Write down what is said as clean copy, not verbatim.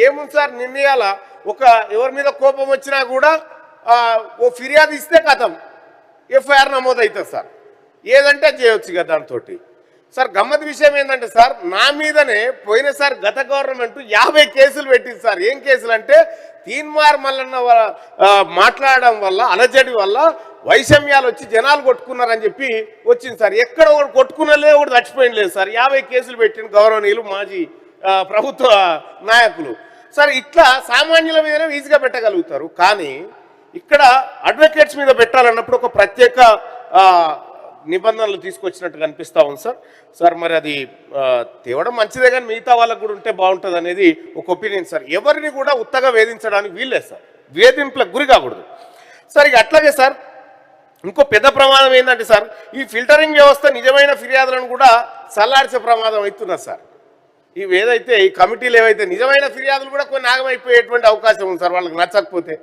ఏముంది సార్ నిర్ణయాల ఒక ఎవరి మీద కోపం వచ్చినా కూడా ఓ ఫిర్యాదు ఇస్తే కథం ఎఫ్ఐఆర్ నమోదవుతుంది సార్, ఏదంటే చేయొచ్చు కదా దాంతో. సార్ గమ్మత్ విషయం ఏంటంటే సార్, నా మీదనే పోయినసారి గత గవర్నమెంట్ 50 కేసులు పెట్టింది సార్. ఏం కేసులు అంటే తీన్మార్ మల్లన్న మాట్లాడడం వల్ల అలజడి వల్ల వైషమ్యాలు వచ్చి జనాలు కొట్టుకున్నారని చెప్పి వచ్చింది సార్. ఎక్కడ ఒకటి కొట్టుకున్నలే ఒకటి చచ్చిపోయింది లేదు సార్. 50 కేసులు పెట్టిన గౌరవనీయులు మాజీ ప్రభుత్వ నాయకులు సార్. ఇట్లా సామాన్యుల మీదనే ఈజీగా పెట్టగలుగుతారు, కానీ ఇక్కడ అడ్వకేట్స్ మీద పెట్టాలన్నప్పుడు ఒక ప్రత్యేక నిబంధనలు తీసుకొచ్చినట్టు కనిపిస్తూ ఉంది సార్. సార్ మరి అది తేవడం మంచిదే, కానీ మిగతా వాళ్ళకు కూడా ఉంటే బాగుంటుంది అనేది ఒక ఒపీనియన్ సార్. ఎవరిని కూడా ఉత్తగా వేధించడానికి వీల్లేదు సార్, వేధింపులకు గురి కాకూడదు సార్. ఇక అట్లాగే సార్ ఇంకో పెద్ద ప్రమాదం ఏంటంటే సార్, ఈ ఫిల్టరింగ్ వ్యవస్థ నిజమైన ఫిర్యాదులను కూడా చల్లార్చే ప్రమాదం అవుతున్నది సార్. ఇవి ఏదైతే ఈ కమిటీలు ఏవైతే నిజమైన ఫిర్యాదులు కూడా కొన్ని ఆగమైపోయేటువంటి అవకాశం ఉంది సార్, వాళ్ళకి నచ్చకపోతే.